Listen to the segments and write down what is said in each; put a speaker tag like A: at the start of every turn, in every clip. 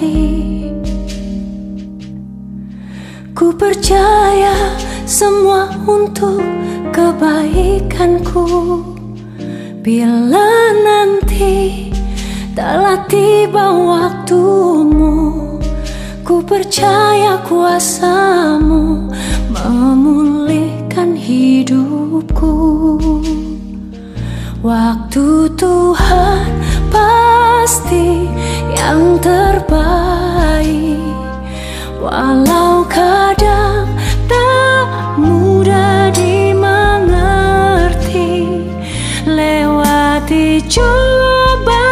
A: terjadi. Ku percaya semua untuk kebaikanku. Bila nanti telah tiba waktumu, ku percaya kuasamu memulihkan hidupku. Waktu Tuhan pasti yang terbaik, walau kadang tak mudah dimengerti. Lewati cobaan,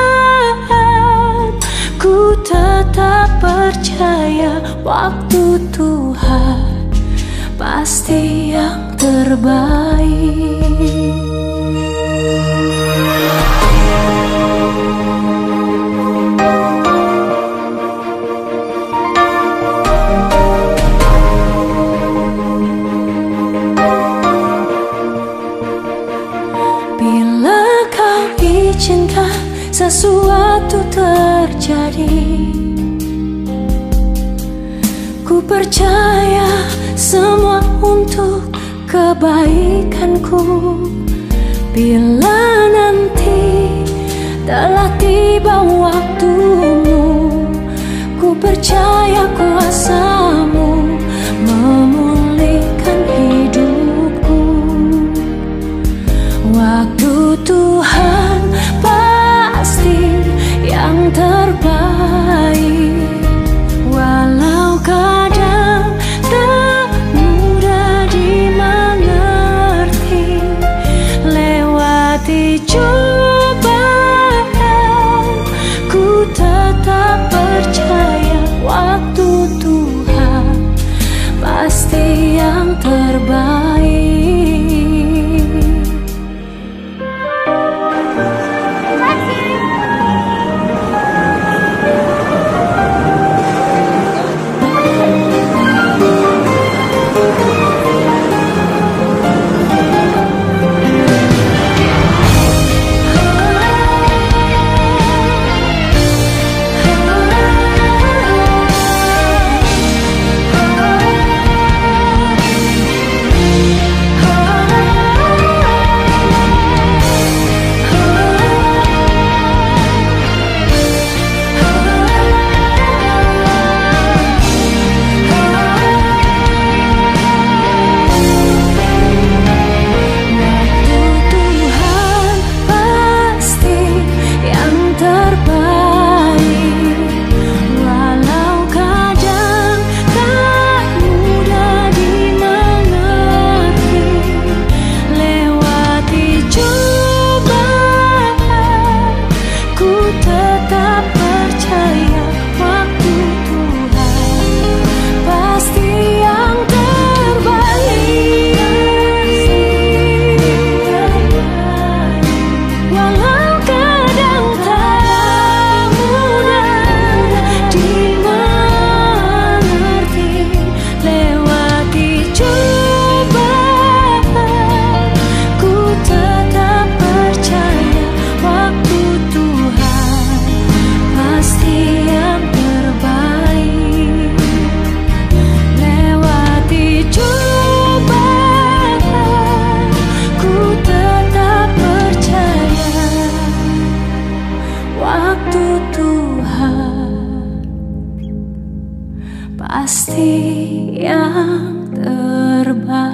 A: ku tetap percaya waktu Tuhan pasti yang terbaik. Bila kau izinkan sesuatu terjadi, ku percaya semua untuk kebaikanku. Bila nanti telah tiba waktumu, ku percaya kuasamu memulihkan hidupku. Waktu Tuhan pasti yang terbaik, walau kadang tak mudah dimengerti. Lewati cobaan, ku tetap percaya waktu Tuhan pasti yang terbaik. Pasti yang terbaik.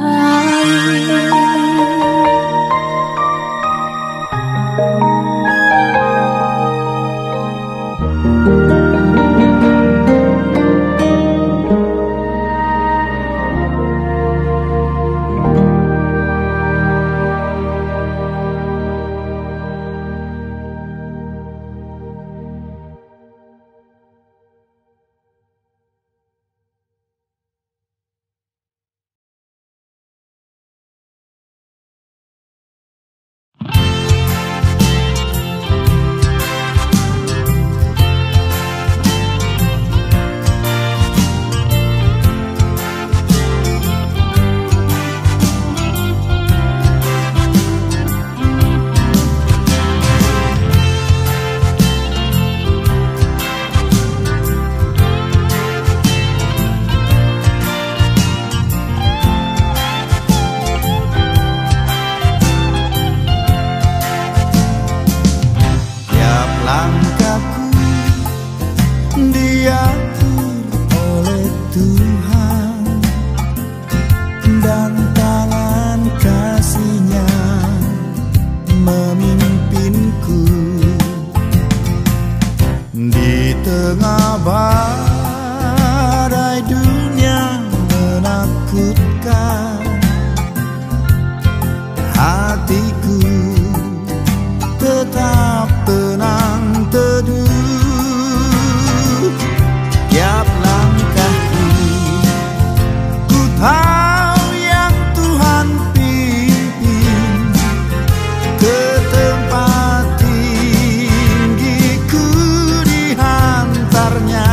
B: Tuhan dan tangan kasih-Nya memimpinku di tengah badai dunia menakutkan. Hatiku tetap tenang teduh. Tiap langkahku ku tahu yang Tuhan pimpin ke tempat tinggiku dihantarnya.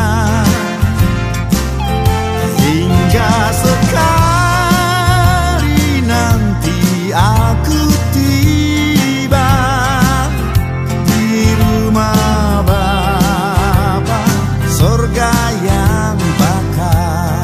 B: Hingga sekali nanti aku tiba di rumah Bapa, surga yang bakar.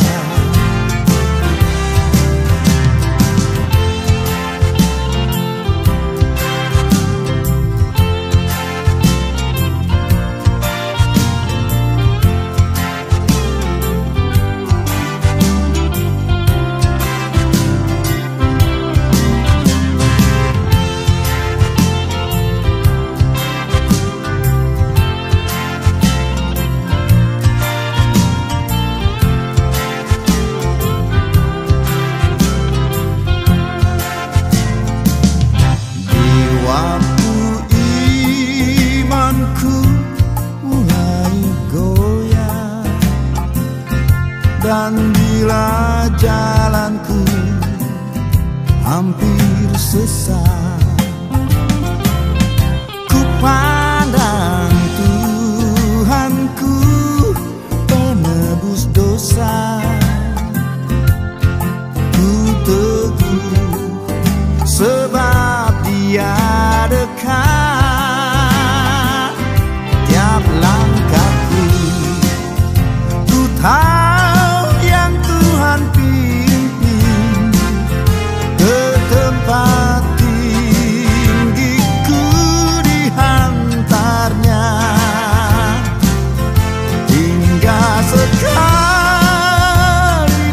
B: Dan bila jalanku hampir sesat, ku pandang Tuhanku penebus dosa. Ku teguh sebab Dia dekat. Tiap langkahku ku tahu yang Tuhan pimpin ke tempat tinggiku dihantarnya. Hingga sekali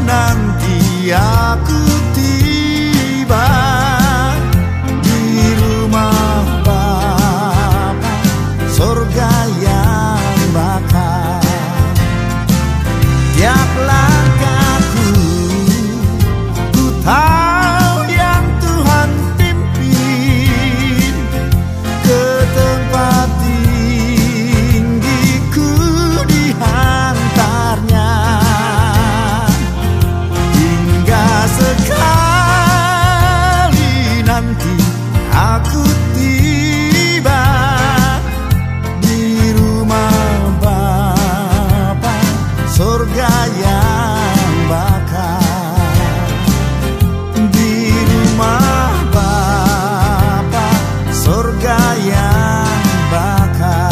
B: nanti aku tiba di rumah Bapa, surga yang bakar. Tiap langkahku ku tahu yang Tuhan pimpin ke tempat tinggiku dihantarnya. Hingga sekali nanti aku tiba di rumah Bapa, surga yang bakar. Di rumah Bapa, surga yang bakar.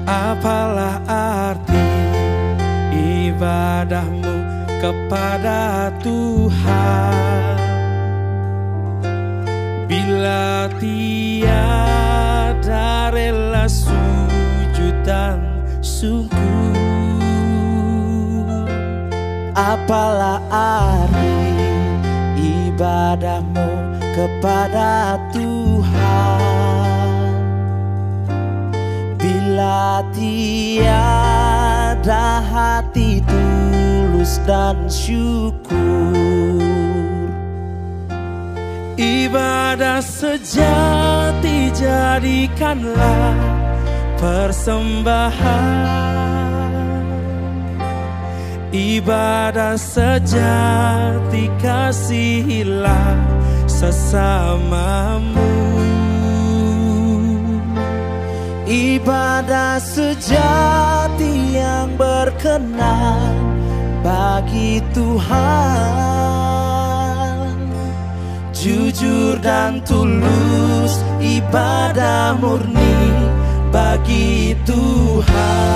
C: Apalah arti ibadahmu kepada Tuhan bila tiada rela sujud dan syukur?
D: Apalah arti ibadahmu kepada Tuhan bila tiada hati tulus dan syukur?
C: Ibadah sejati jadikanlah persembahan. Ibadah sejati kasihilah sesamamu.
D: Ibadah sejati yang berkenan bagi Tuhan. Jujur dan tulus, ibadah murni bagi Tuhan.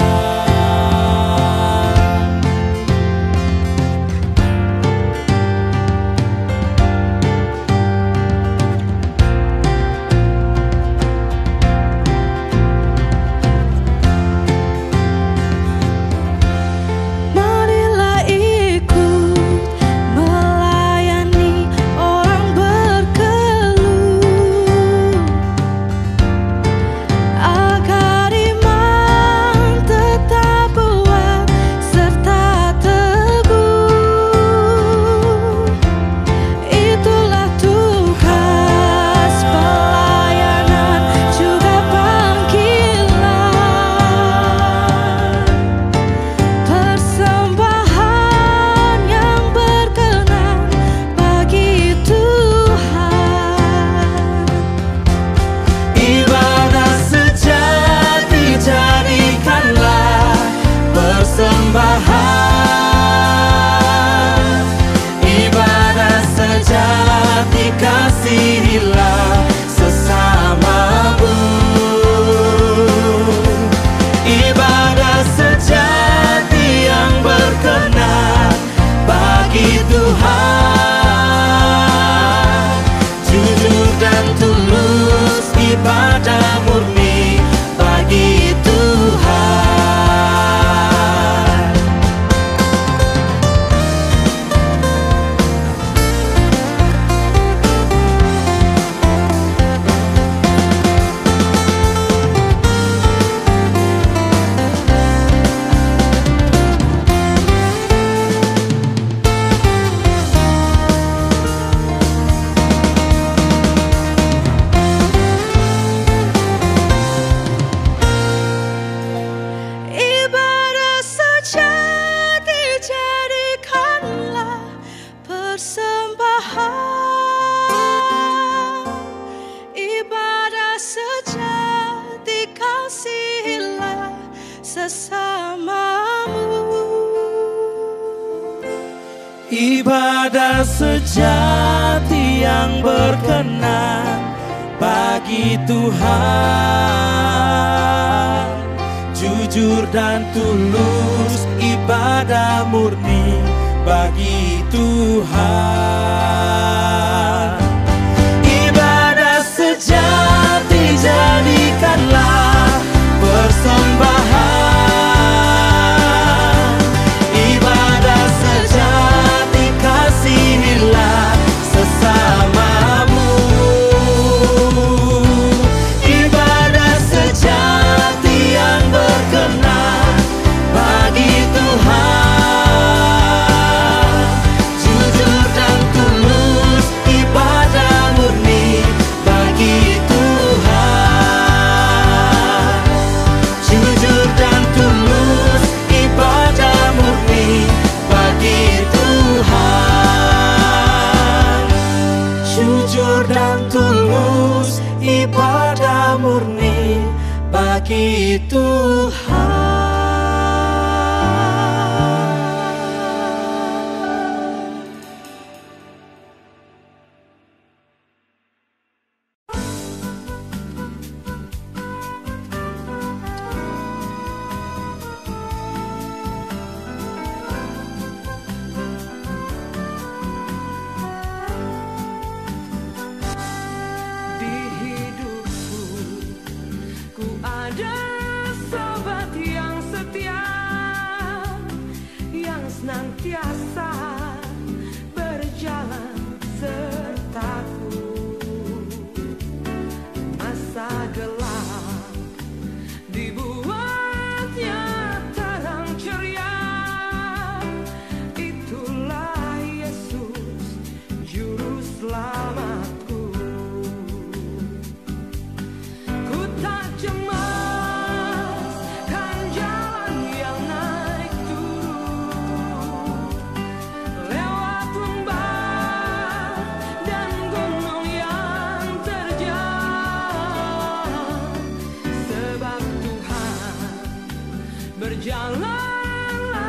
D: Ibadah sejati, kasihilah sesamamu. Ibadah sejati yang berkenan bagi Tuhan. Jujur dan tulus, ibadah murni bagi Tuhan.
C: Ibadah sejati yang berkenan bagi Tuhan. Jujur dan tulus, ibadah murni bagi Tuhan. Ibadah sejati jadikanlah persembahan. Kasihilah sesamamu. Ibadah sejati yang berkenan bagi Tuhan. Jujur dan tulus, ibadah murni bagi Tuhan. Jujur dan tulus, ibadah murni bagi Tuhan. Jujur dan tulus, ibadah murni bagi Tuhan.
E: Senantiasa berjalan sertaku. Masa gelap dibuatnya terang ceria. Itulah Yesus juru selamatku. Ku tak cemas kan jalan yang naik turun, lewat lembah dan gunung yang terjal, sebab Tuhan berjalan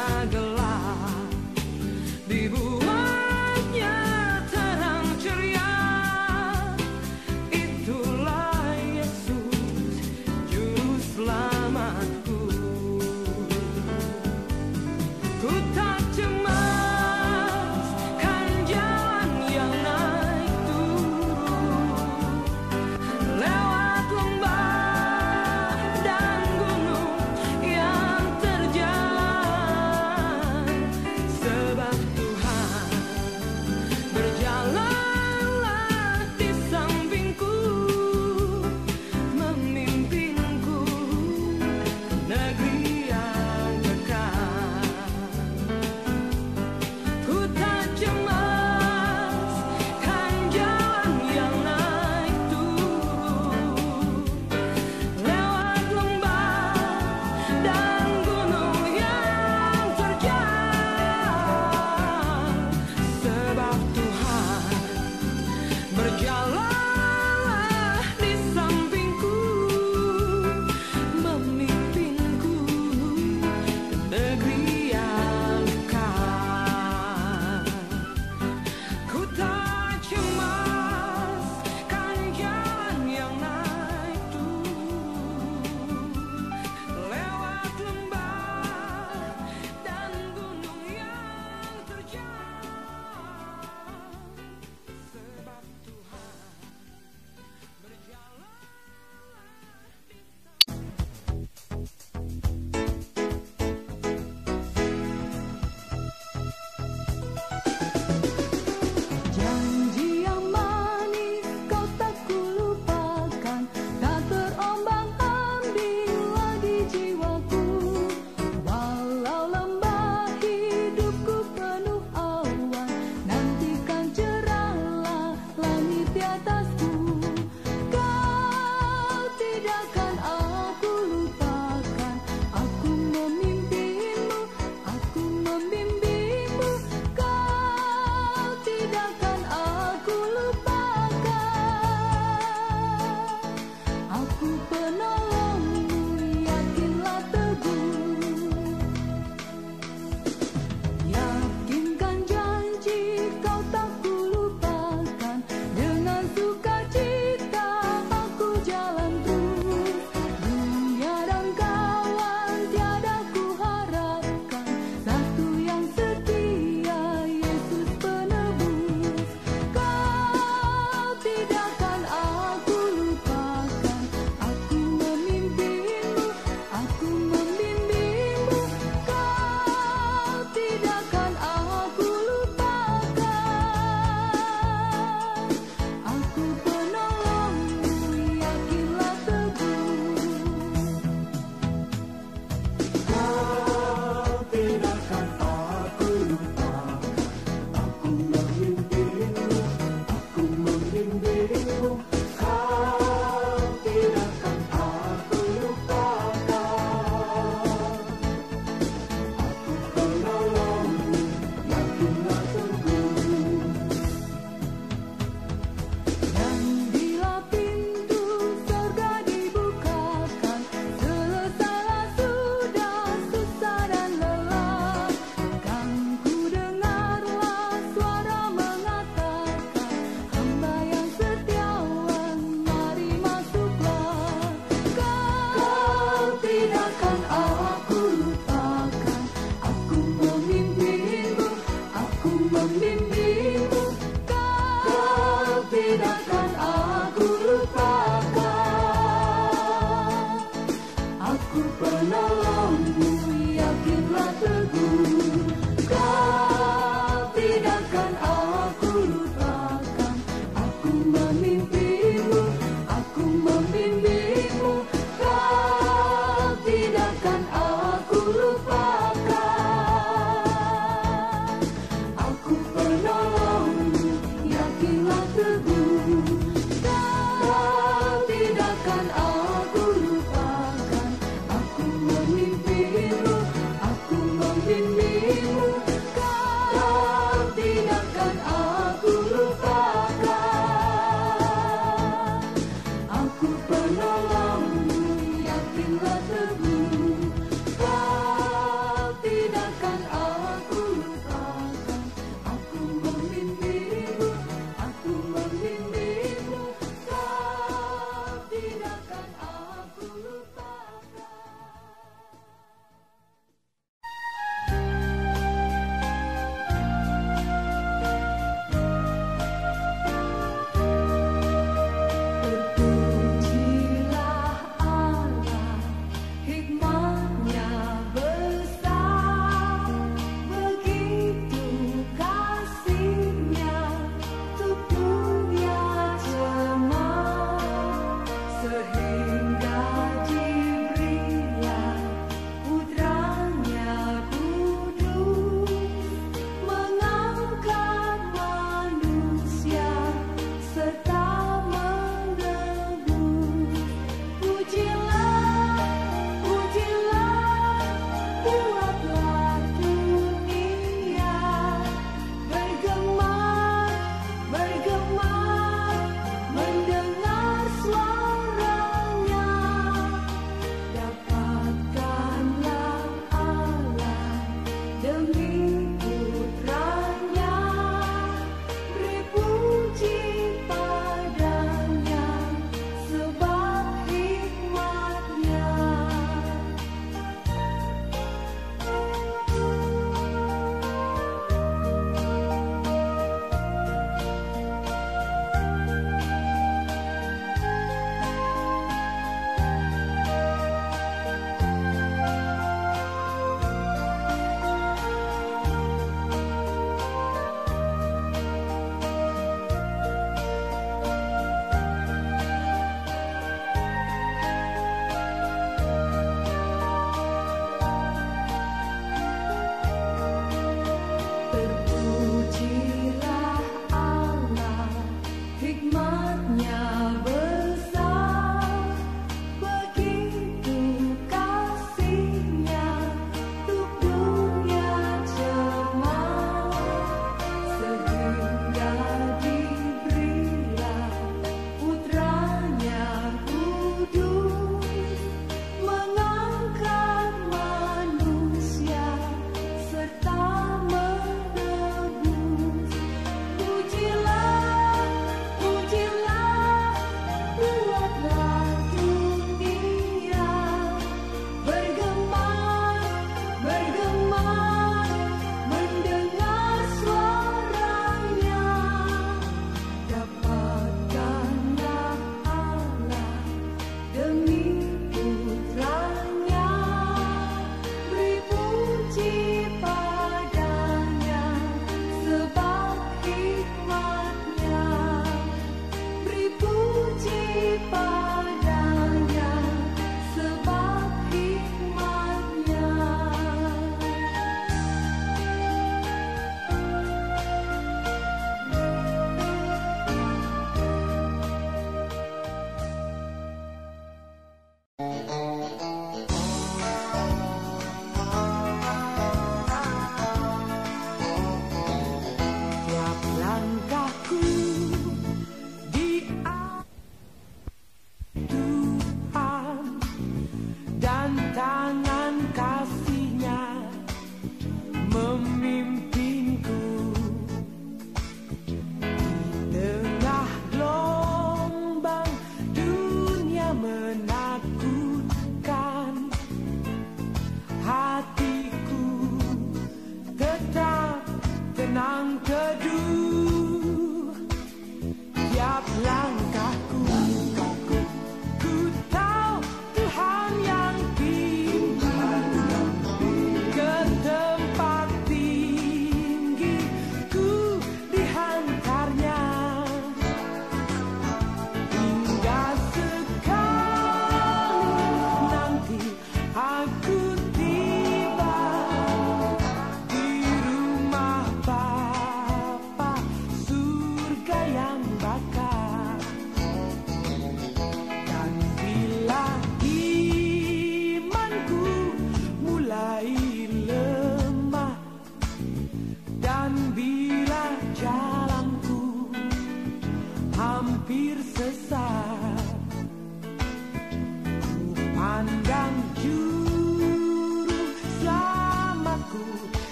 E: dunia gelap dibuatnya terang ceria. Itulah Yesus juru selamatku. Ku tak cemas kan jalan yang naik turun, lewat lembah dan gunung yang terjal.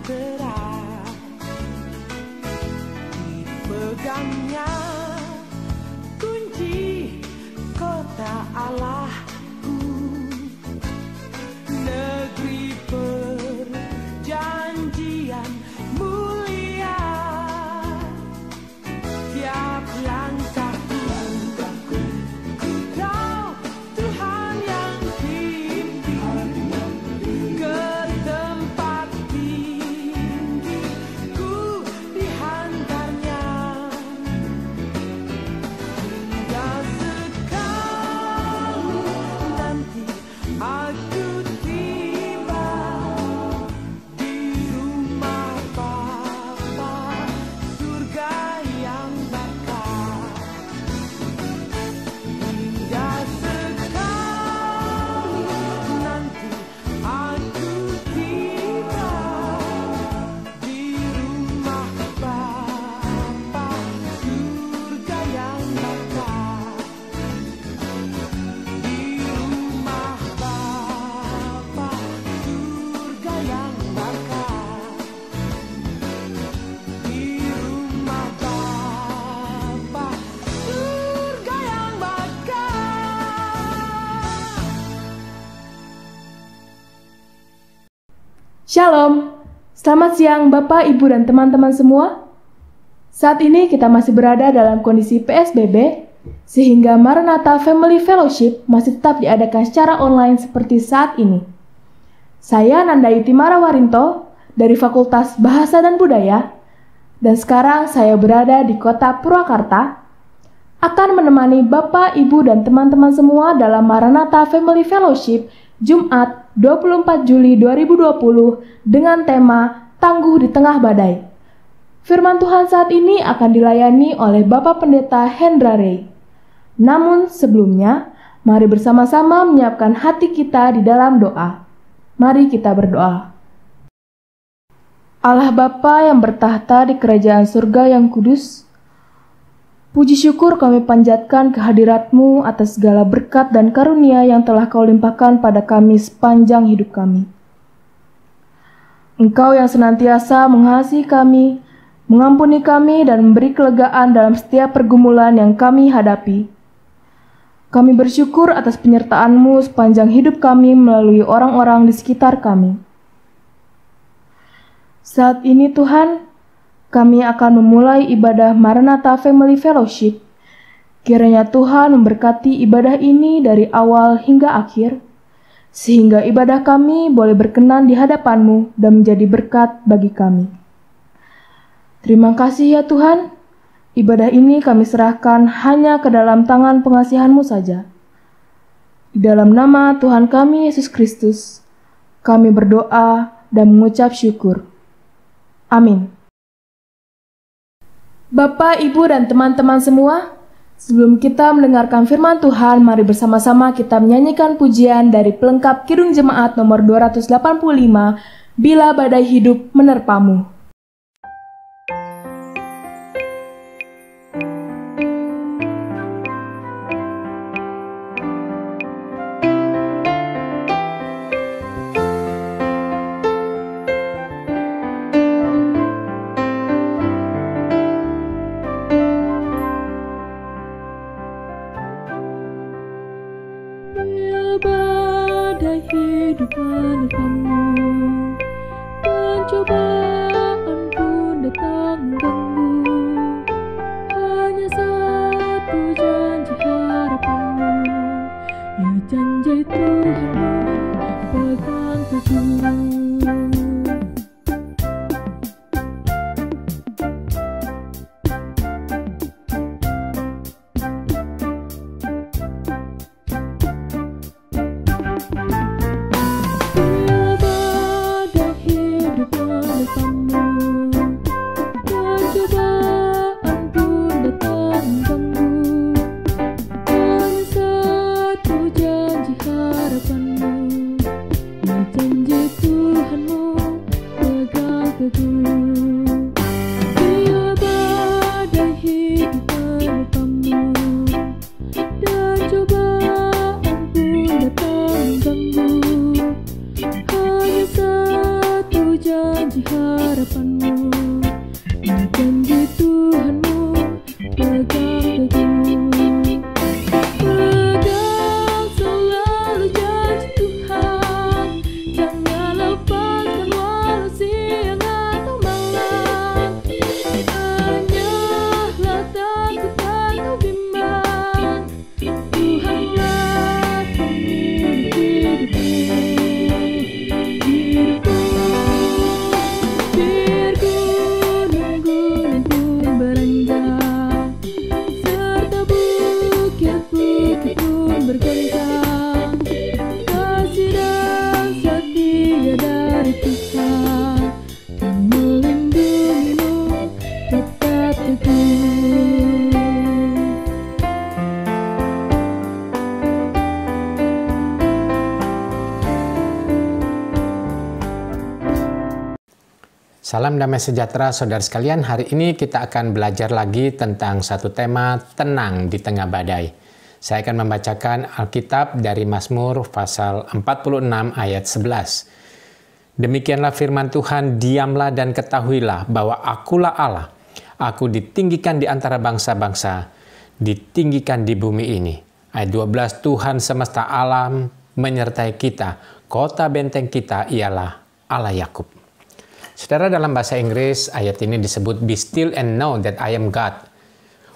E: terang dipegangnya kunci kota Allahku, negeri perjanjian mulia. Tiap langkahku ku tahu Tuhan yang pimpin ke tempat tinggi ku dihantarnya. Hingga sekali nanti aku tiba di rumah Bapa, surga yang bakar. Hingga sekali nanti aku tiba di rumah Bapa, surga yang bakar. Di rumah Bapa, surga yang bakar. Di rumah Bapa, surga yang bakar.
F: Shalom, selamat siang Bapak, Ibu, dan teman-teman semua. Saat ini kita masih berada dalam kondisi PSBB, sehingga Maranatha Family Fellowship masih tetap diadakan secara online seperti saat ini. Saya Nandayuti Marawarinto dari Fakultas Bahasa dan Budaya, dan sekarang saya berada di kota Purwakarta, akan menemani Bapak, Ibu, dan teman-teman semua dalam Maranatha Family Fellowship Jumat 24 Juli 2020 dengan tema Tangguh di Tengah Badai. Firman Tuhan saat ini akan dilayani oleh Bapak Pendeta Hendra Ray. Namun sebelumnya, mari bersama-sama menyiapkan hati kita di dalam doa. Mari kita berdoa. Allah Bapa yang bertahta di kerajaan surga yang kudus, puji syukur kami panjatkan kehadirat-Mu atas segala berkat dan karunia yang telah Kau limpahkan pada kami sepanjang hidup kami. Engkau yang senantiasa mengasihi kami, mengampuni kami, dan memberi kelegaan dalam setiap pergumulan yang kami hadapi. Kami bersyukur atas penyertaan-Mu sepanjang hidup kami melalui orang-orang di sekitar kami. Saat ini Tuhan, kami akan memulai ibadah Maranatha Family Fellowship. Kiranya Tuhan memberkati ibadah ini dari awal hingga akhir, sehingga ibadah kami boleh berkenan di hadapan-Mu dan menjadi berkat bagi kami. Terima kasih ya Tuhan, ibadah ini kami serahkan hanya ke dalam tangan pengasihan-Mu saja. Di dalam nama Tuhan kami Yesus Kristus, kami berdoa dan mengucap syukur. Amin. Bapak, Ibu, dan teman-teman semua, sebelum kita mendengarkan firman Tuhan, mari bersama-sama kita menyanyikan pujian dari pelengkap Kidung Jemaat nomor 285, Bila Badai Hidup Menerpamu.
A: Badai hidup menerpamu, pencobaan pun datang mengganggu. Hanya satu janji harapanmu, ya janji Tuhanmu, pegang teguh. harapanmu. Ya janji Tuhanmu pegang teguh. Pegang selalu janji Tuhan, jangan lepaskan walau siang atau malam. Hanyalah takut atau bimbang, Tuhanlah pemilik hidupku. Biar gunung-gunung pun beranjak, serta bukit-bukit pun bergoncang. Kasih dan setia dari Tuhan yang melindungimu tetap teguh.
G: Salam damai sejahtera saudara sekalian. Hari ini kita akan belajar lagi tentang satu tema, tenang di tengah badai. Saya akan membacakan Alkitab dari Mazmur pasal 46 ayat 11. Demikianlah firman Tuhan, diamlah dan ketahuilah bahwa akulah Allah. Aku ditinggikan di antara bangsa-bangsa, ditinggikan di bumi ini. Ayat 12, Tuhan semesta alam menyertai kita. Kota benteng kita ialah Allah Yakub. Saudara, dalam bahasa Inggris, ayat ini disebut, Be still and know that I am God.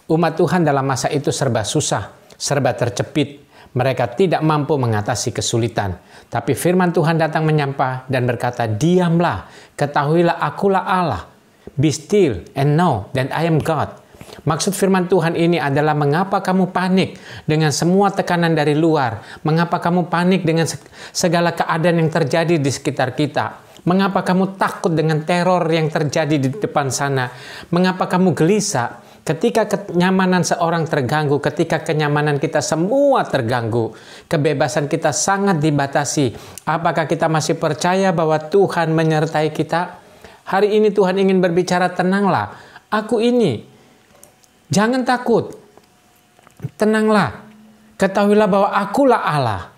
G: Umat Tuhan dalam masa itu serba susah, serba tercepit. Mereka tidak mampu mengatasi kesulitan. Tapi firman Tuhan datang menyapa dan berkata, diamlah, ketahuilah akulah Allah. Be still and know that I am God. Maksud firman Tuhan ini adalah mengapa kamu panik dengan semua tekanan dari luar? Mengapa kamu panik dengan segala keadaan yang terjadi di sekitar kita? Mengapa kamu takut dengan teror yang terjadi di depan sana? Mengapa kamu gelisah ketika kenyamanan seorang terganggu, ketika kenyamanan kita semua terganggu, kebebasan kita sangat dibatasi? Apakah kita masih percaya bahwa Tuhan menyertai kita? Hari ini Tuhan ingin berbicara, tenanglah, aku ini. Jangan takut, tenanglah, ketahuilah bahwa akulah Allah.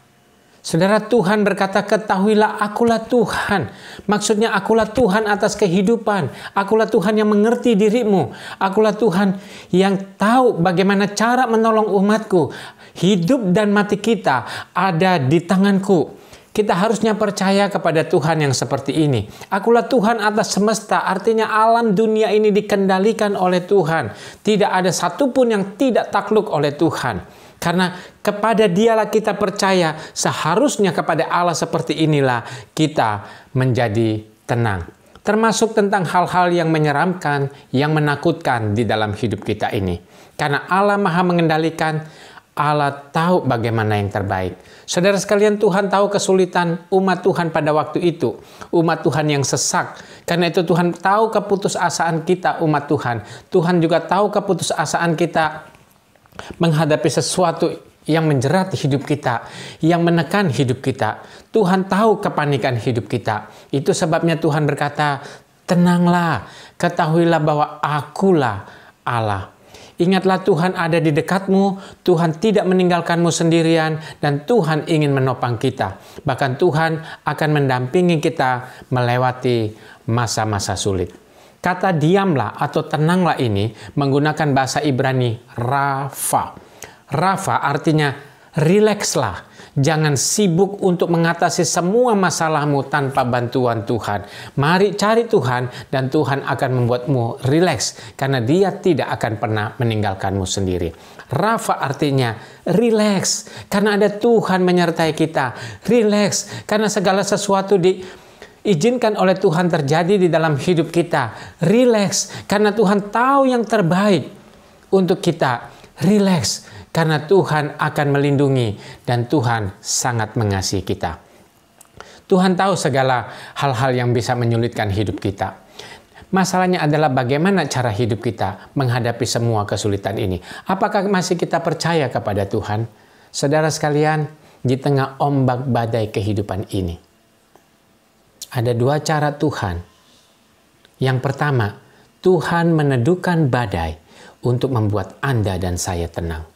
G: Saudara, Tuhan berkata, ketahuilah akulah Tuhan. Maksudnya akulah Tuhan atas kehidupan. Akulah Tuhan yang mengerti dirimu. Akulah Tuhan yang tahu bagaimana cara menolong umatku. Hidup dan mati kita ada di tanganku. Kita harusnya percaya kepada Tuhan yang seperti ini. Akulah Tuhan atas semesta, artinya alam dunia ini dikendalikan oleh Tuhan. Tidak ada satupun yang tidak takluk oleh Tuhan. Karena kepada Dialah kita percaya, seharusnya kepada Allah seperti inilah kita menjadi tenang. Termasuk tentang hal-hal yang menyeramkan, yang menakutkan di dalam hidup kita ini. Karena Allah Maha mengendalikan, Allah tahu bagaimana yang terbaik. Saudara sekalian, Tuhan tahu kesulitan umat Tuhan pada waktu itu. Umat Tuhan yang sesak. Karena itu Tuhan tahu keputusasaan kita umat Tuhan. Tuhan juga tahu keputusasaan kita menghadapi sesuatu yang menjerat hidup kita, yang menekan hidup kita. Tuhan tahu kepanikan hidup kita. Itu sebabnya Tuhan berkata, tenanglah, ketahuilah bahwa akulah Allah. Ingatlah Tuhan ada di dekatmu, Tuhan tidak meninggalkanmu sendirian, dan Tuhan ingin menopang kita. Bahkan Tuhan akan mendampingi kita melewati masa-masa sulit. Kata diamlah atau tenanglah ini menggunakan bahasa Ibrani rafa. Rafa artinya rilekslah. Jangan sibuk untuk mengatasi semua masalahmu tanpa bantuan Tuhan. Mari cari Tuhan dan Tuhan akan membuatmu rileks karena Dia tidak akan pernah meninggalkanmu sendiri. Rafa artinya rileks karena ada Tuhan menyertai kita. Rileks karena segala sesuatu diizinkan oleh Tuhan terjadi di dalam hidup kita. Rileks karena Tuhan tahu yang terbaik untuk kita. Rileks karena Tuhan akan melindungi dan Tuhan sangat mengasihi kita. Tuhan tahu segala hal-hal yang bisa menyulitkan hidup kita. Masalahnya adalah bagaimana cara hidup kita menghadapi semua kesulitan ini. Apakah masih kita percaya kepada Tuhan? Saudara sekalian, di tengah ombak badai kehidupan ini, ada dua cara Tuhan. Yang pertama, Tuhan meneduhkan badai untuk membuat Anda dan saya tenang.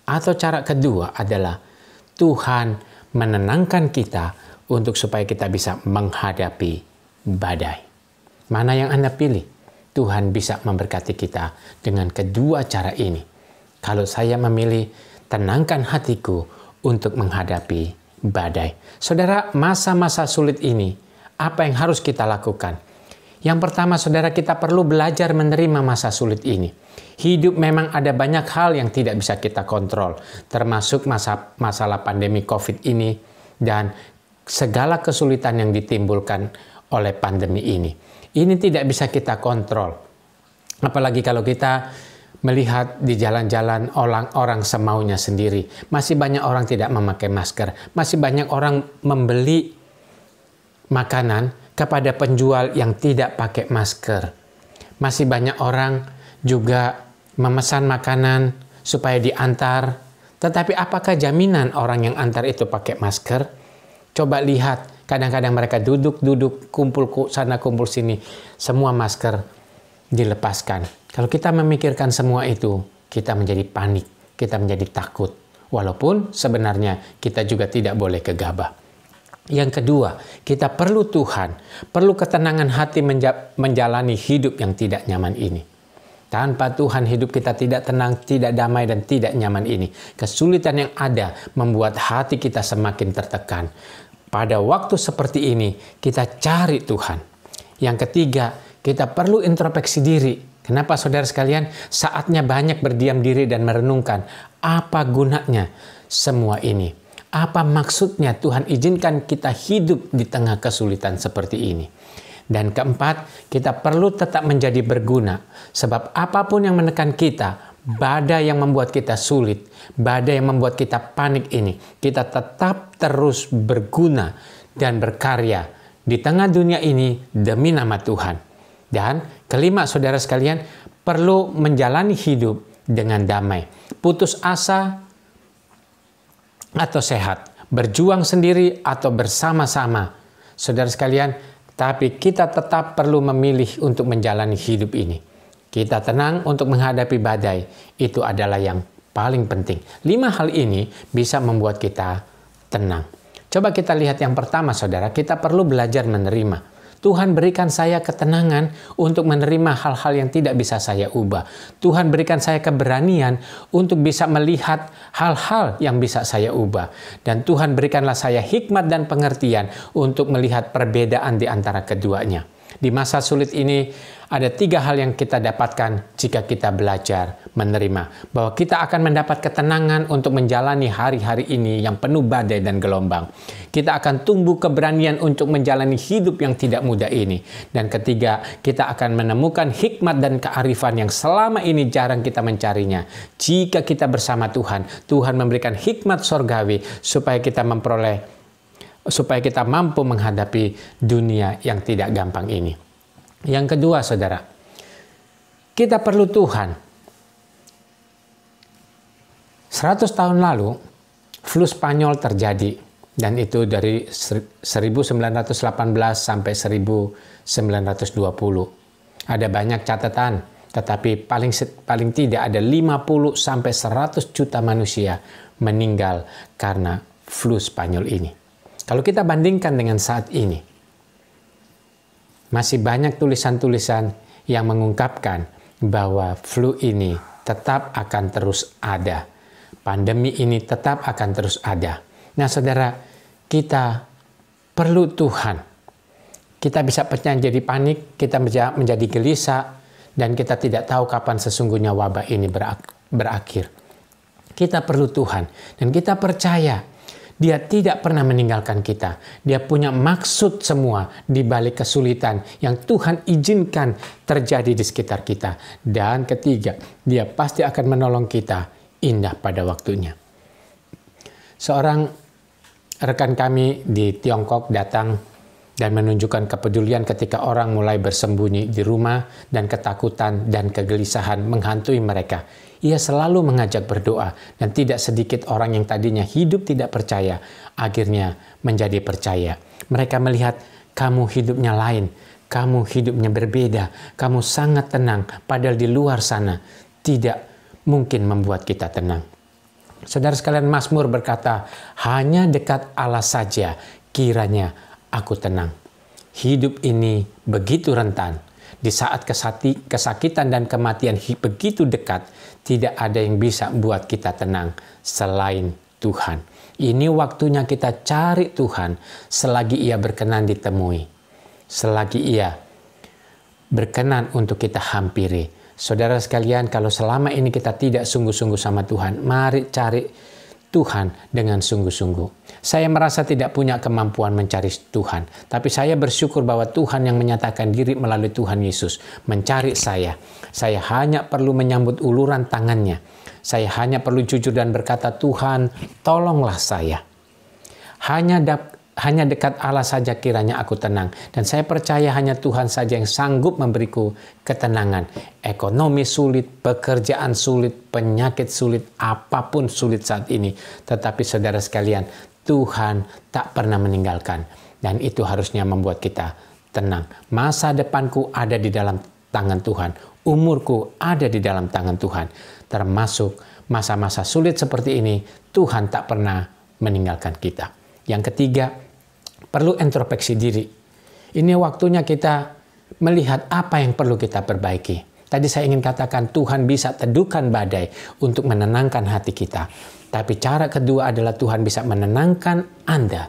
G: Atau cara kedua adalah Tuhan menenangkan kita untuk supaya kita bisa menghadapi badai. Mana yang Anda pilih? Tuhan bisa memberkati kita dengan kedua cara ini. Kalau saya memilih tenangkan hatiku untuk menghadapi badai. Saudara, masa-masa sulit ini, apa yang harus kita lakukan? Yang pertama, saudara, kita perlu belajar menerima masa sulit ini. Hidup memang ada banyak hal yang tidak bisa kita kontrol, termasuk masalah pandemi COVID ini dan segala kesulitan yang ditimbulkan oleh pandemi ini. Ini tidak bisa kita kontrol. Apalagi kalau kita melihat di jalan-jalan orang semaunya sendiri. Masih banyak orang tidak memakai masker. Masih banyak orang membeli makanan kepada penjual yang tidak pakai masker. Masih banyak orang juga memesan makanan supaya diantar. Tetapi apakah jaminan orang yang antar itu pakai masker? Coba lihat. Kadang-kadang mereka duduk, kumpul sana, kumpul sini. Semua masker dilepaskan. Kalau kita memikirkan semua itu, kita menjadi panik, kita menjadi takut. Walaupun sebenarnya kita juga tidak boleh gegabah. Yang kedua, kita perlu Tuhan, perlu ketenangan hati menjalani hidup yang tidak nyaman ini. Tanpa Tuhan hidup kita tidak tenang, tidak damai, dan tidak nyaman ini. Kesulitan yang ada membuat hati kita semakin tertekan. Pada waktu seperti ini, kita cari Tuhan. Yang ketiga, kita perlu introspeksi diri. Kenapa saudara sekalian? Saatnya banyak berdiam diri dan merenungkan. Apa gunanya semua ini? Apa maksudnya Tuhan izinkan kita hidup di tengah kesulitan seperti ini? Dan keempat, kita perlu tetap menjadi berguna. Sebab apapun yang menekan kita, badai yang membuat kita sulit, badai yang membuat kita panik ini, kita tetap terus berguna dan berkarya di tengah dunia ini demi nama Tuhan. Dan kelima, saudara sekalian, perlu menjalani hidup dengan damai. Putus asa atau sehat, berjuang sendiri atau bersama-sama. Saudara sekalian, tapi kita tetap perlu memilih untuk menjalani hidup ini. Kita tenang untuk menghadapi badai. Itu adalah yang paling penting. 5 hal ini bisa membuat kita tenang. Coba kita lihat yang pertama, saudara. Kita perlu belajar menerima. Tuhan berikan saya ketenangan untuk menerima hal-hal yang tidak bisa saya ubah. Tuhan berikan saya keberanian untuk bisa melihat hal-hal yang bisa saya ubah. Dan Tuhan berikanlah saya hikmat dan pengertian untuk melihat perbedaan di antara keduanya. Di masa sulit ini ada 3 hal yang kita dapatkan jika kita belajar menerima. Bahwa kita akan mendapat ketenangan untuk menjalani hari-hari ini yang penuh badai dan gelombang. Kita akan tumbuh keberanian untuk menjalani hidup yang tidak mudah ini. Dan ketiga, kita akan menemukan hikmat dan kearifan yang selama ini jarang kita mencarinya. Jika kita bersama Tuhan, Tuhan memberikan hikmat sorgawi supaya kita mampu menghadapi dunia yang tidak gampang ini. Yang kedua, saudara, kita perlu Tuhan. 100 tahun lalu, flu Spanyol terjadi, dan itu dari 1918 sampai 1920. Ada banyak catatan, tetapi paling tidak ada 50 sampai 100 juta manusia meninggal karena flu Spanyol ini. Kalau kita bandingkan dengan saat ini, masih banyak tulisan-tulisan yang mengungkapkan bahwa flu ini tetap akan terus ada. Pandemi ini tetap akan terus ada. Nah, saudara, kita perlu Tuhan. Kita bisa menjadi panik, kita menjadi gelisah, dan kita tidak tahu kapan sesungguhnya wabah ini berakhir. Kita perlu Tuhan, dan kita percaya Dia tidak pernah meninggalkan kita. Dia punya maksud semua di balik kesulitan yang Tuhan izinkan terjadi di sekitar kita. Dan ketiga, Dia pasti akan menolong kita indah pada waktunya. Seorang rekan kami di Tiongkok datang dan menunjukkan kepedulian ketika orang mulai bersembunyi di rumah dan ketakutan dan kegelisahan menghantui mereka. Ia selalu mengajak berdoa, dan tidak sedikit orang yang tadinya hidup tidak percaya, akhirnya menjadi percaya. Mereka melihat kamu hidupnya lain, kamu hidupnya berbeda, kamu sangat tenang, padahal di luar sana tidak mungkin membuat kita tenang. Saudara sekalian, Mazmur berkata, hanya dekat Allah saja kiranya aku tenang. hidup ini begitu rentan. Di saat kesakitan dan kematian begitu dekat, tidak ada yang bisa buat kita tenang selain Tuhan. Ini waktunya kita cari Tuhan selagi Ia berkenan ditemui, selagi Ia berkenan untuk kita hampiri. Saudara sekalian, kalau selama ini kita tidak sungguh-sungguh sama Tuhan, mari cari Tuhan dengan sungguh-sungguh. Saya merasa tidak punya kemampuan mencari Tuhan, tapi saya bersyukur bahwa Tuhan yang menyatakan diri melalui Tuhan Yesus mencari saya. Saya hanya perlu menyambut uluran tangannya. Saya hanya perlu jujur dan berkata, Tuhan, tolonglah saya. Hanya dekat Allah saja kiranya aku tenang. Dan saya percaya hanya Tuhan saja yang sanggup memberiku ketenangan. Ekonomi sulit, pekerjaan sulit, penyakit sulit, apapun sulit saat ini. Tetapi saudara sekalian, Tuhan tak pernah meninggalkan. Dan itu harusnya membuat kita tenang. Masa depanku ada di dalam tangan Tuhan. Umurku ada di dalam tangan Tuhan. Termasuk masa-masa sulit seperti ini, Tuhan tak pernah meninggalkan kita. Yang ketiga, perlu introspeksi diri. Ini waktunya kita melihat apa yang perlu kita perbaiki. Tadi saya ingin katakan Tuhan bisa teduhkan badai untuk menenangkan hati kita. Tapi cara kedua adalah Tuhan bisa menenangkan Anda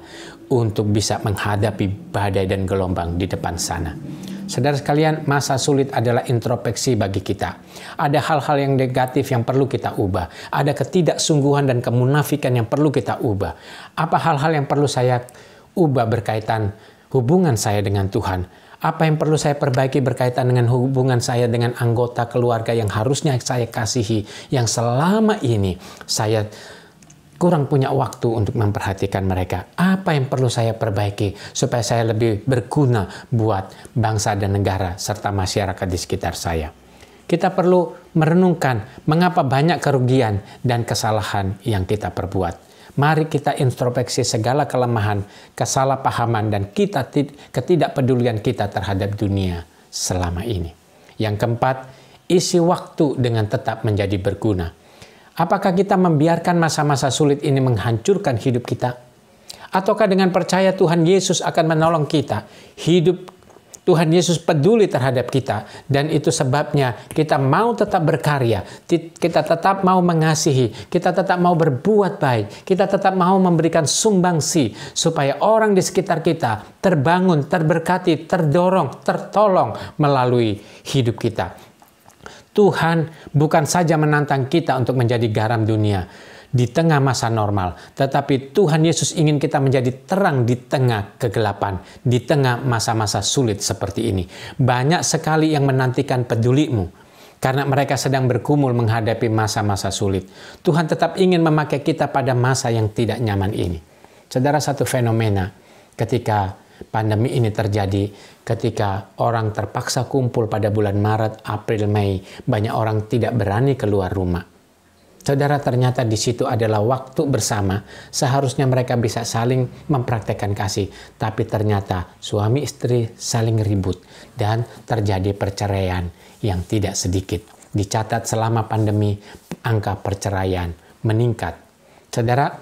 G: untuk bisa menghadapi badai dan gelombang di depan sana. Saudara sekalian, masa sulit adalah introspeksi bagi kita. Ada hal-hal yang negatif yang perlu kita ubah. Ada ketidaksungguhan dan kemunafikan yang perlu kita ubah. Apa hal-hal yang perlu saya ubah berkaitan hubungan saya dengan Tuhan? Apa yang perlu saya perbaiki berkaitan dengan hubungan saya dengan anggota keluarga yang harusnya saya kasihi, yang selama ini saya kurang punya waktu untuk memperhatikan mereka? Apa yang perlu saya perbaiki supaya saya lebih berguna buat bangsa dan negara serta masyarakat di sekitar saya? Kita perlu merenungkan mengapa banyak kerugian dan kesalahan yang kita perbuat. Mari kita introspeksi segala kelemahan, kesalahpahaman, dan ketidakpedulian kita terhadap dunia selama ini. Yang keempat, isi waktu dengan tetap menjadi berguna. Apakah kita membiarkan masa-masa sulit ini menghancurkan hidup kita? Ataukah dengan percaya Tuhan Yesus akan menolong kita, hidup Tuhan Yesus peduli terhadap kita, dan itu sebabnya kita mau tetap berkarya, kita tetap mau mengasihi, kita tetap mau berbuat baik, kita tetap mau memberikan sumbangsi supaya orang di sekitar kita terbangun, terberkati, terdorong, tertolong melalui hidup kita. Tuhan bukan saja menantang kita untuk menjadi garam dunia di tengah masa normal, tetapi Tuhan Yesus ingin kita menjadi terang di tengah kegelapan, di tengah masa-masa sulit seperti ini. Banyak sekali yang menantikan pedulimu karena mereka sedang bergumul menghadapi masa-masa sulit. Tuhan tetap ingin memakai kita pada masa yang tidak nyaman ini. Saudara, satu fenomena ketika pandemi ini terjadi, ketika orang terpaksa kumpul pada bulan Maret, April, Mei, banyak orang tidak berani keluar rumah. Saudara, ternyata di situ adalah waktu bersama. Seharusnya mereka bisa saling mempraktekkan kasih. Tapi ternyata suami istri saling ribut dan terjadi perceraian yang tidak sedikit. Dicatat selama pandemi, angka perceraian meningkat. Saudara,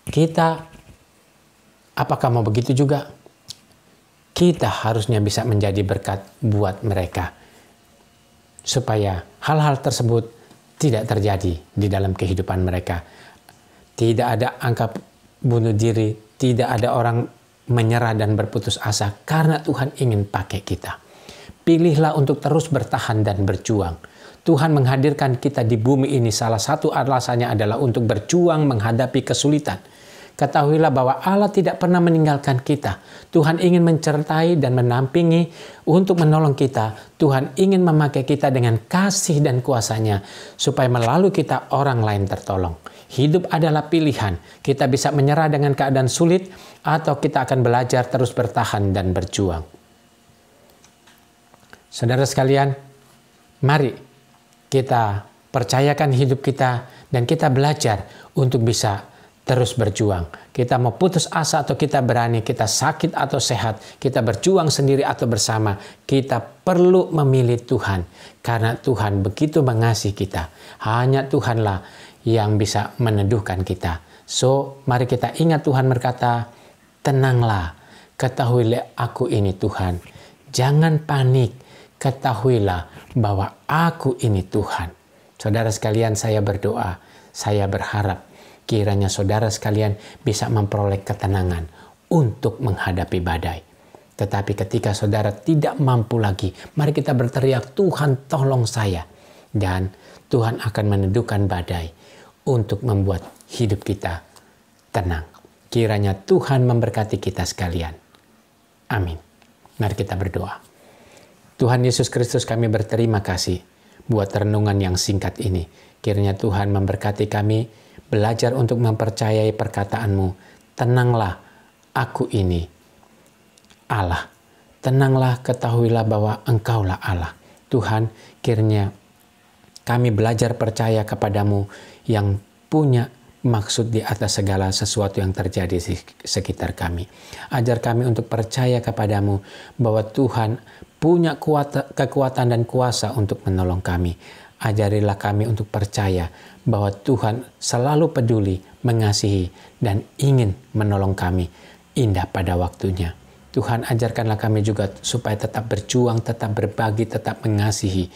G: kita apakah mau begitu juga? Kita harusnya bisa menjadi berkat buat mereka. Supaya hal-hal tersebut tidak terjadi di dalam kehidupan mereka. Tidak ada angka bunuh diri, tidak ada orang menyerah dan berputus asa karena Tuhan ingin pakai kita. Pilihlah untuk terus bertahan dan berjuang. Tuhan menghadirkan kita di bumi ini, salah satu alasannya adalah untuk berjuang menghadapi kesulitan. Ketahuilah bahwa Allah tidak pernah meninggalkan kita. Tuhan ingin mencertai dan menampingi untuk menolong kita. Tuhan ingin memakai kita dengan kasih dan kuasa-Nya supaya melalui kita orang lain tertolong. Hidup adalah pilihan. Kita bisa menyerah dengan keadaan sulit atau kita akan belajar terus bertahan dan berjuang. Saudara sekalian, mari kita percayakan hidup kita dan kita belajar untuk bisa terus berjuang. Kita mau putus asa atau kita berani, kita sakit atau sehat, kita berjuang sendiri atau bersama, kita perlu memilih Tuhan. Karena Tuhan begitu mengasihi kita. Hanya Tuhanlah yang bisa meneduhkan kita. So, mari kita ingat Tuhan berkata, tenanglah, ketahuilah aku ini Tuhan. Jangan panik, ketahuilah bahwa aku ini Tuhan. Saudara sekalian, saya berdoa, saya berharap kiranya saudara sekalian bisa memperoleh ketenangan untuk menghadapi badai. Tetapi ketika saudara tidak mampu lagi, mari kita berteriak, Tuhan tolong saya. Dan Tuhan akan meneduhkan badai untuk membuat hidup kita tenang. Kiranya Tuhan memberkati kita sekalian. Amin. Mari kita berdoa. Tuhan Yesus Kristus, kami berterima kasih buat renungan yang singkat ini. Kiranya Tuhan memberkati kami belajar untuk mempercayai perkataan-Mu. Tenanglah, aku ini Allah. Tenanglah, ketahuilah bahwa Engkaulah Allah. Tuhan, kiranya kami belajar percaya kepadamu yang punya maksud di atas segala sesuatu yang terjadi di sekitar kami. Ajar kami untuk percaya kepadamu bahwa Tuhan punya kekuatan dan kuasa untuk menolong kami. Ajarilah kami untuk percaya bahwa Tuhan selalu peduli, mengasihi, dan ingin menolong kami indah pada waktunya. Tuhan, ajarkanlah kami juga supaya tetap berjuang, tetap berbagi, tetap mengasihi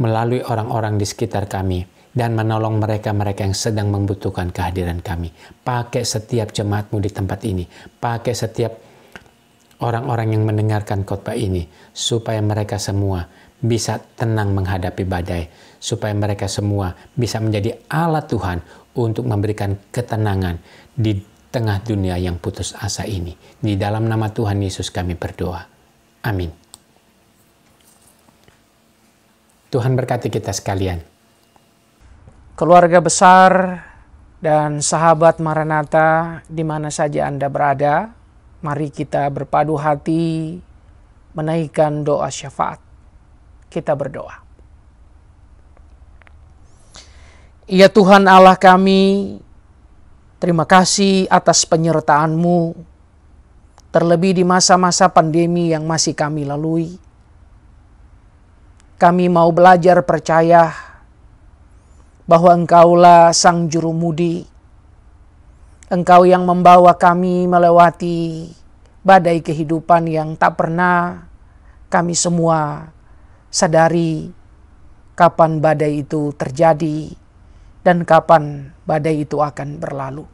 G: melalui orang-orang di sekitar kami dan menolong mereka-mereka yang sedang membutuhkan kehadiran kami. Pakai setiap jemaat-Mu di tempat ini, pakai setiap orang-orang yang mendengarkan khotbah ini, supaya mereka semua bisa tenang menghadapi badai, supaya mereka semua bisa menjadi alat Tuhan untuk memberikan ketenangan di tengah dunia yang putus asa ini. Di dalam nama Tuhan Yesus kami berdoa. Amin. Tuhan berkati kita sekalian.
H: Keluarga besar dan sahabat Maranatha di mana saja Anda berada, mari kita berpadu hati menaikkan doa syafaat. Kita berdoa. Ya Tuhan Allah kami, terima kasih atas penyertaan-Mu, terlebih di masa-masa pandemi yang masih kami lalui. Kami mau belajar percaya bahwa Engkaulah Sang Jurumudi. Engkau yang membawa kami melewati badai kehidupan yang tak pernah kami semua sadari kapan badai itu terjadi dan kapan badai itu akan berlalu.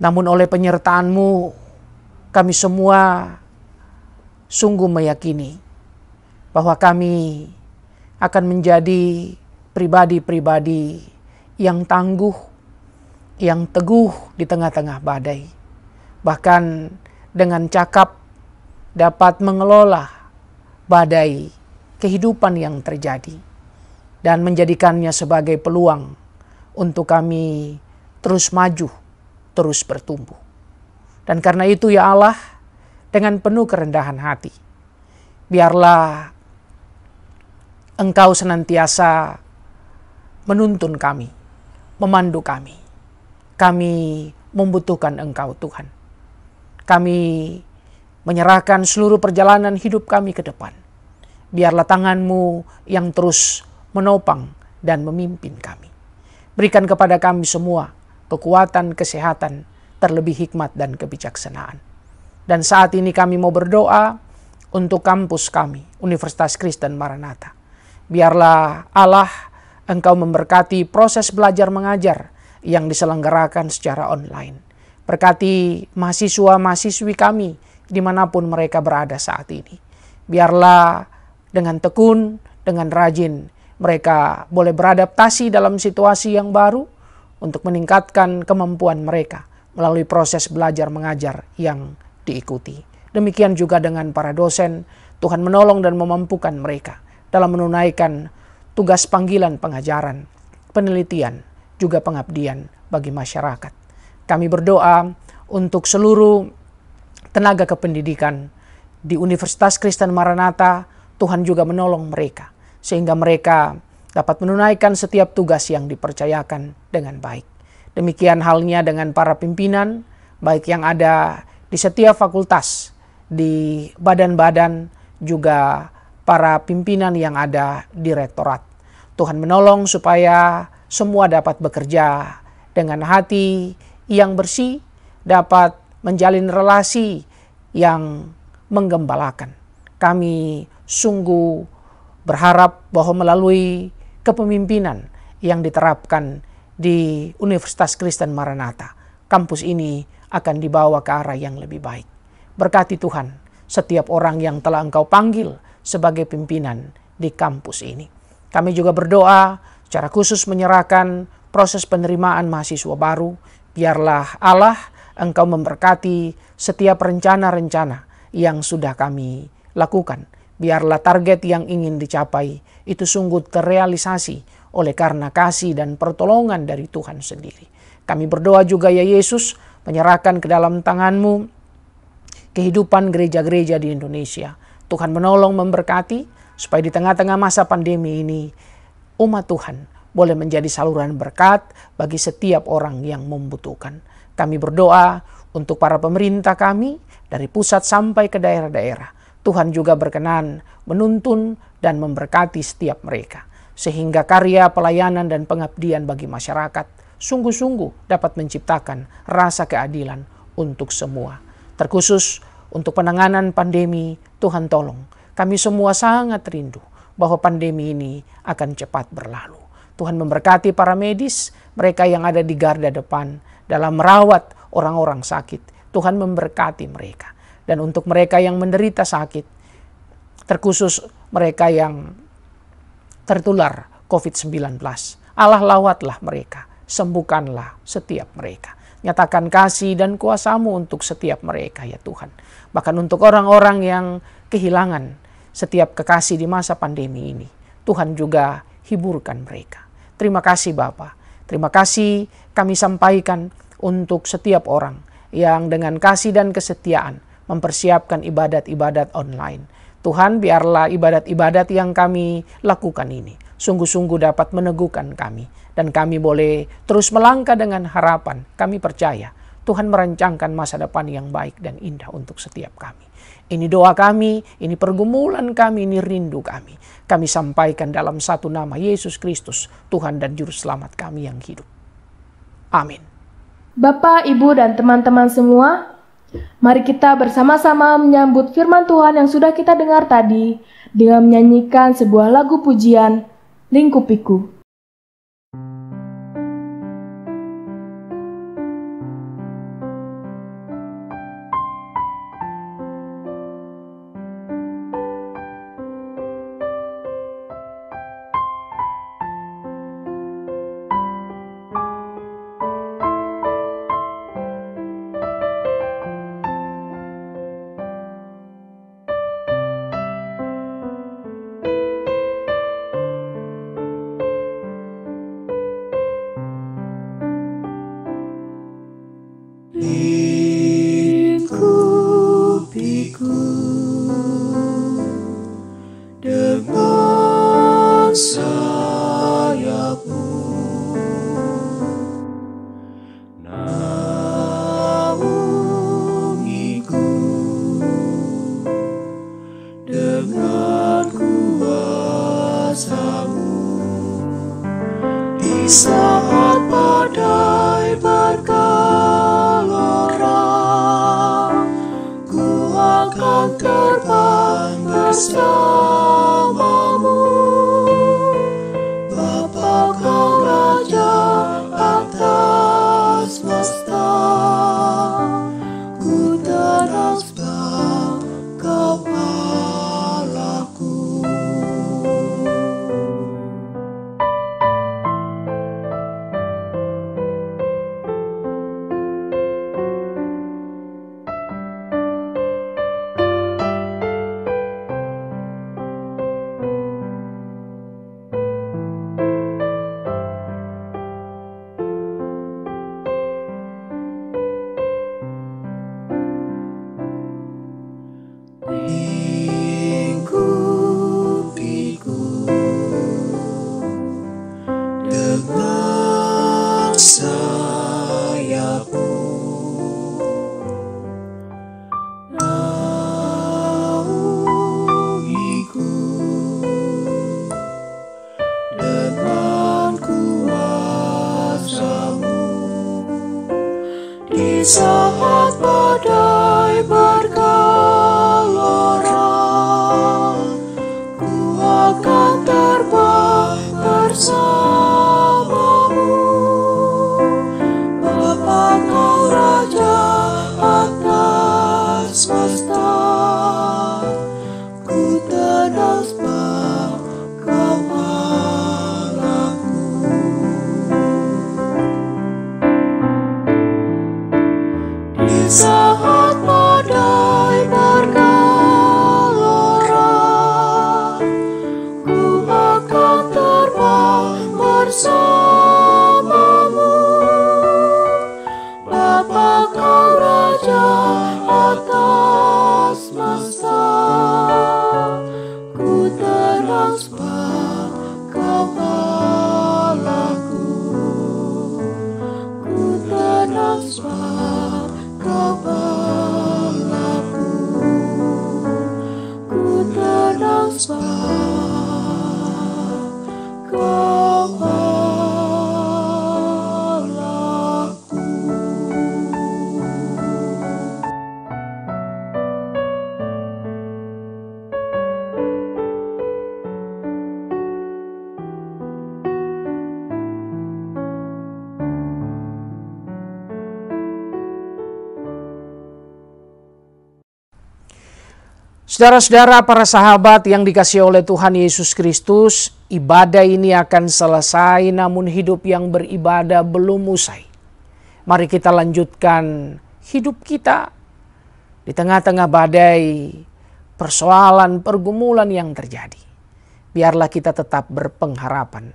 H: Namun oleh penyertaan-Mu, kami semua sungguh meyakini bahwa kami akan menjadi pribadi-pribadi yang tangguh, yang teguh di tengah-tengah badai. Bahkan dengan cakap dapat mengelola badai kehidupan yang terjadi dan menjadikannya sebagai peluang untuk kami terus maju, terus bertumbuh. Dan karena itu ya Allah, dengan penuh kerendahan hati, biarlah Engkau senantiasa menuntun kami, memandu kami. Kami membutuhkan Engkau Tuhan. Kami menyerahkan seluruh perjalanan hidup kami ke depan. Biarlah tangan-Mu yang terus menopang dan memimpin kami. Berikan kepada kami semua kekuatan, kesehatan, terlebih hikmat dan kebijaksanaan. Dan saat ini kami mau berdoa untuk kampus kami, Universitas Kristen Maranatha. Biarlah Allah, Engkau memberkati proses belajar mengajar yang diselenggarakan secara online. Berkati mahasiswa-mahasiswi kami dimanapun mereka berada saat ini. Biarlah dengan tekun, dengan rajin, mereka boleh beradaptasi dalam situasi yang baru untuk meningkatkan kemampuan mereka melalui proses belajar mengajar yang diikuti. Demikian juga dengan para dosen, Tuhan menolong dan memampukan mereka dalam menunaikan tugas panggilan pengajaran, penelitian, juga pengabdian bagi masyarakat. Kami berdoa untuk seluruh tenaga kependidikan di Universitas Kristen Maranatha. Tuhan juga menolong mereka sehingga mereka dapat menunaikan setiap tugas yang dipercayakan dengan baik. Demikian halnya dengan para pimpinan, baik yang ada di setiap fakultas, di badan-badan, juga para pimpinan yang ada di rektorat. Tuhan menolong supaya semua dapat bekerja dengan hati yang bersih, dapat menjalin relasi yang menggembalakan. Kami sungguh berharap bahwa melalui kepemimpinan yang diterapkan di Universitas Kristen Maranatha, kampus ini akan dibawa ke arah yang lebih baik. Berkati Tuhan setiap orang yang telah Engkau panggil sebagai pimpinan di kampus ini. Kami juga berdoa secara khusus menyerahkan proses penerimaan mahasiswa baru. Biarlah Allah Engkau memberkati setiap rencana-rencana yang sudah kami lakukan. Biarlah target yang ingin dicapai itu sungguh terrealisasi oleh karena kasih dan pertolongan dari Tuhan sendiri. Kami berdoa juga ya Yesus, menyerahkan ke dalam tangan-Mu kehidupan gereja-gereja di Indonesia. Tuhan menolong memberkati supaya di tengah-tengah masa pandemi ini umat Tuhan boleh menjadi saluran berkat bagi setiap orang yang membutuhkan. Kami berdoa untuk para pemerintah kami dari pusat sampai ke daerah-daerah. Tuhan juga berkenan menuntun dan memberkati setiap mereka, sehingga karya pelayanan dan pengabdian bagi masyarakat sungguh-sungguh dapat menciptakan rasa keadilan untuk semua. Terkhusus untuk penanganan pandemi, Tuhan tolong. Kami semua sangat rindu bahwa pandemi ini akan cepat berlalu. Tuhan memberkati para medis, mereka yang ada di garda depan dalam merawat orang-orang sakit. Tuhan memberkati mereka. Dan untuk mereka yang menderita sakit, terkhusus mereka yang tertular COVID-19, Allah lawatlah mereka, sembuhkanlah setiap mereka. Nyatakan kasih dan kuasa-Mu untuk setiap mereka ya Tuhan. Bahkan untuk orang-orang yang kehilangan setiap kekasih di masa pandemi ini, Tuhan juga hiburkan mereka. Terima kasih Bapa. Terima kasih kami sampaikan untuk setiap orang yang dengan kasih dan kesetiaan mempersiapkan ibadat-ibadat online. Tuhan, biarlah ibadat-ibadat yang kami lakukan ini sungguh-sungguh dapat meneguhkan kami. Dan kami boleh terus melangkah dengan harapan. Kami percaya Tuhan merancangkan masa depan yang baik dan indah untuk setiap kami. Ini doa kami, ini pergumulan kami, ini rindu kami. Kami sampaikan dalam satu nama Yesus Kristus, Tuhan dan Juru Selamat kami yang hidup. Amin.
F: Bapak, Ibu, dan teman-teman semua, mari kita bersama-sama menyambut firman Tuhan yang sudah kita dengar tadi dengan menyanyikan sebuah lagu pujian, Lingkupiku.
H: Saudara-saudara, para sahabat yang dikasihi oleh Tuhan Yesus Kristus, ibadah ini akan selesai namun hidup yang beribadah belum usai. Mari kita lanjutkan hidup kita di tengah-tengah badai, persoalan, pergumulan yang terjadi. Biarlah kita tetap berpengharapan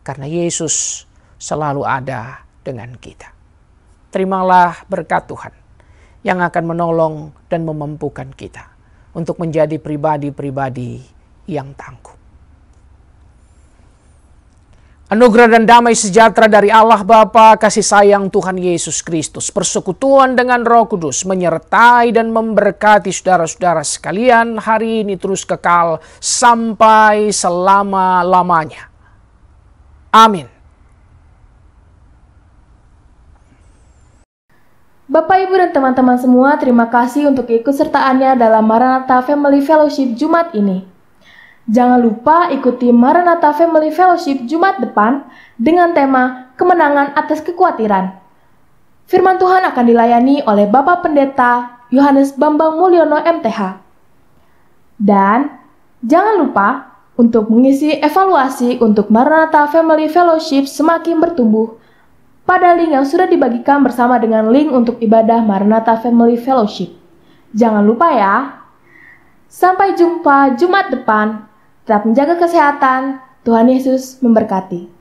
H: karena Yesus selalu ada dengan kita. Terimalah berkat Tuhan yang akan menolong dan memampukan kita untuk menjadi pribadi-pribadi yang tangguh. Anugerah dan damai sejahtera dari Allah Bapa, kasih sayang Tuhan Yesus Kristus, persekutuan dengan Roh Kudus menyertai dan memberkati saudara-saudara sekalian hari ini terus kekal sampai selama-lamanya. Amin.
F: Bapak, Ibu, dan teman-teman semua, terima kasih untuk keikutsertaannya dalam Maranatha Family Fellowship Jumat ini. Jangan lupa ikuti Maranatha Family Fellowship Jumat depan dengan tema Kemenangan Atas Kekhawatiran. Firman Tuhan akan dilayani oleh Bapak Pendeta Yohanes Bambang Mulyono MTH. Dan jangan lupa untuk mengisi evaluasi untuk Maranatha Family Fellowship semakin bertumbuh pada link yang sudah dibagikan bersama dengan link untuk ibadah Maranatha Family Fellowship. Jangan lupa ya. Sampai jumpa Jumat depan. Tetap menjaga kesehatan. Tuhan Yesus memberkati.